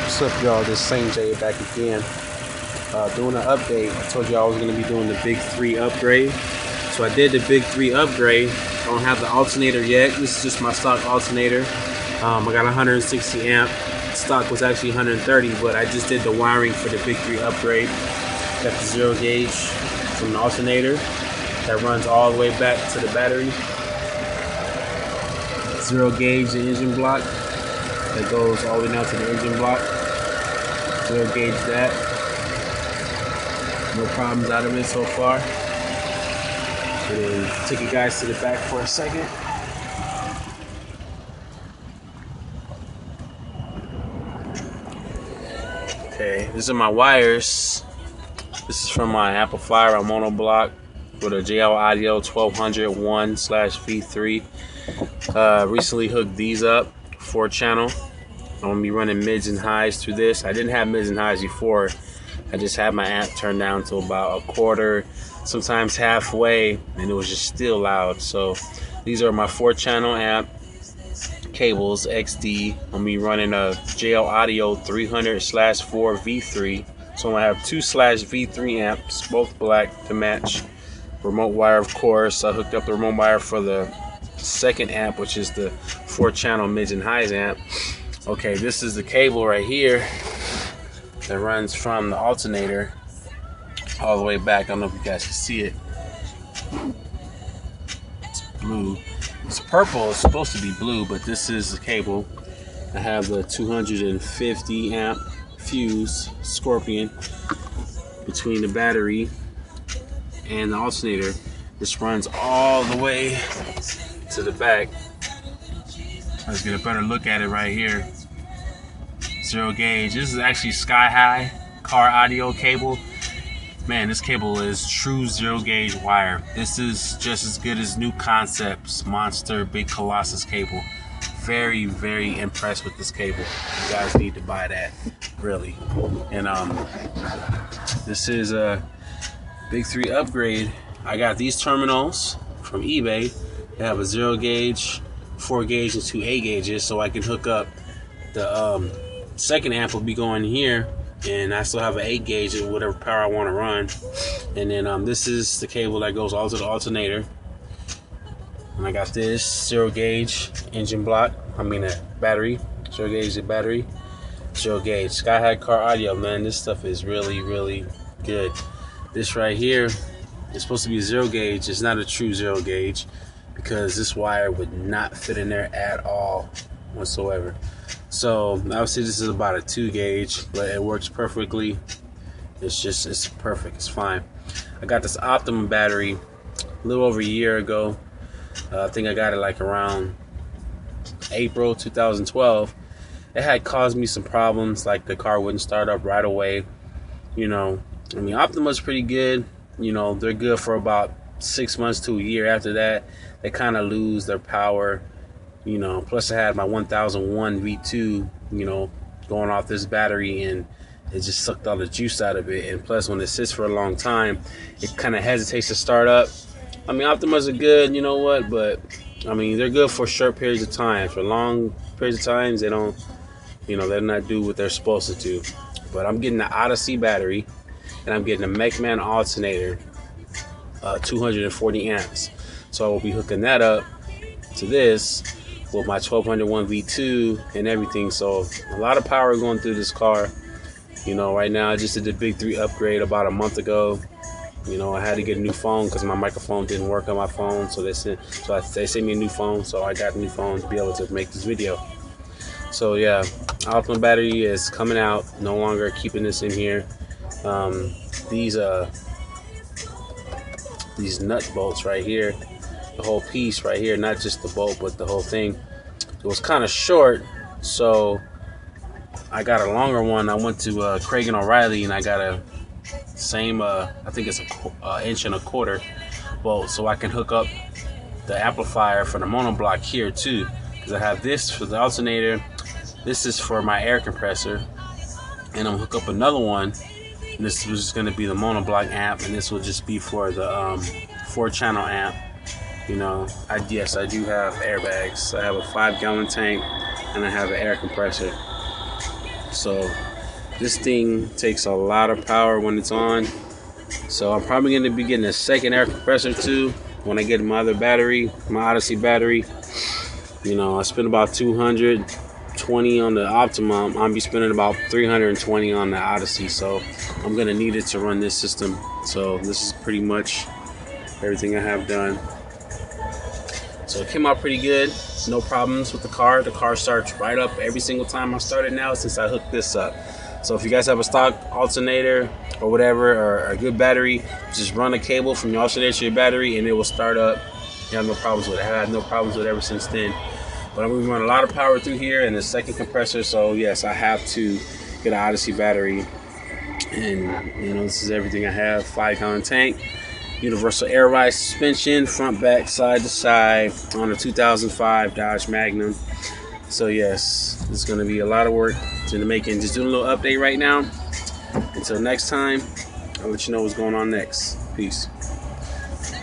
What's up, y'all? This Same Jay back again. Doing an update. I told you I was going to be doing the big 3 upgrade. So I did the big 3 upgrade. I don't have the alternator yet. This is just my stock alternator. I got 160 amp. Stock was actually 130, but I just did the wiring for the big 3 upgrade. Got the 0 gauge from the alternator that runs all the way back to the battery. 0 gauge the engine block that goes all the way down to the engine block. 0 gauge that. No problems out of it so far. And then take you guys to the back for a second. Okay, these are my wires. This is from my amplifier on monoblock with a JL Audio 1201/V3. Recently hooked these up, 4-channel. I'm gonna be running mids and highs through this. I didn't have mids and highs before. I just had my amp turned down to about a quarter, sometimes halfway, and it was just still loud. So these are my 4-channel amp cables XD. I'm gonna be running a JL Audio 300/4V3. So I'm gonna have 2/V3 amps, both black to match. Remote wire, of course. I hooked up the remote wire for the second amp, which is the 4-channel mids and highs amp. Okay, this is the cable right here that runs from the alternator all the way back. I don't know if you guys can see it. It's blue. It's purple. It's supposed to be blue, but this is the cable. I have the 250 amp fuse Scorpion between the battery and the alternator. This runs all the way to the back. Let's get a better look at it right here. 0 gauge. This is actually sky high car audio cable. Man, this cable is true 0 gauge wire. This is just as good as New Concepts Monster Big Colossus cable. Very, very impressed with this cable. You guys need to buy that, really. And this is a big 3 upgrade. I got these terminals from eBay. They have a 0 gauge, 4 gauge, and 2 8 gauges, so I can hook up the second amp will be going here, and I still have an 8 gauge of whatever power I want to run. And then this is the cable that goes all to the alternator. And I got this 0 gauge engine block. I mean a battery. 0 gauge the battery. 0 gauge sky high car audio. Man, this stuff is really, really good. This right here is supposed to be 0 gauge. It's not a true 0 gauge because this wire would not fit in there at all whatsoever. So obviously this is about a 2 gauge, but it works perfectly. It's perfect. It's fine. I got this Optimum battery a little over a year ago. I think I got it like around April 2012. It had caused me some problems, like the car wouldn't start up right away. You know, I mean, Optima's pretty good. You know, they're good for about 6 months to a year. After that, they kind of lose their power. You know, plus I had my 1001 V2, you know, going off this battery, and it just sucked all the juice out of it. And plus, when it sits for a long time, it kind of hesitates to start up. I mean, Optimas are good, you know what, but I mean, they're good for short periods of time. For long periods of times, they don't, you know, they're not do what they're supposed to do. But I'm getting the Odyssey battery, and I'm getting a Magnum alternator, 240 amps. So I will be hooking that up to this with my 1201 V2 and everything. So a lot of power going through this car. You know, right now I just did the big 3 upgrade about a month ago. You know, I had to get a new phone because my microphone didn't work on my phone. So they sent me a new phone. So I got a new phone to be able to make this video. So yeah, Optimum battery is coming out. No longer keeping this in here. These nut bolts right here, the whole piece right here, not just the bolt but the whole thing, it was kind of short, so I got a longer one. I went to Craig and O'Reilly, and I got a same I think it's a 1.25 inch bolt, so I can hook up the amplifier for the monoblock here too, because I have this for the alternator, this is for my air compressor, and I'm gonna hook up another one, and this was just going to be the monoblock amp, and this will just be for the 4-channel amp. You know, yes, I do have airbags. I have a 5-gallon tank, and I have an air compressor. So this thing takes a lot of power when it's on. So I'm probably going to be getting a second air compressor too when I get my other battery, my Odyssey battery. You know, I spend about 220 on the Optimum. I'll be spending about 320 on the Odyssey. So I'm going to need it to run this system. So this is pretty much everything I have done. So it came out pretty good. No problems with the car. The car starts right up every single time I start it now since I hooked this up. So if you guys have a stock alternator or whatever, or a good battery, just run a cable from your alternator to your battery and it will start up. You have no problems with it. I had no problems with it ever since then. But I'm going to run a lot of power through here and a second compressor. So yes, I have to get an Odyssey battery. And you know, this is everything I have. 5-gallon tank. Universal air ride suspension, front, back, side to side on a 2005 Dodge Magnum. So yes, it's going to be a lot of work to the making. Just doing a little update right now. Until next time, I'll let you know what's going on next. Peace.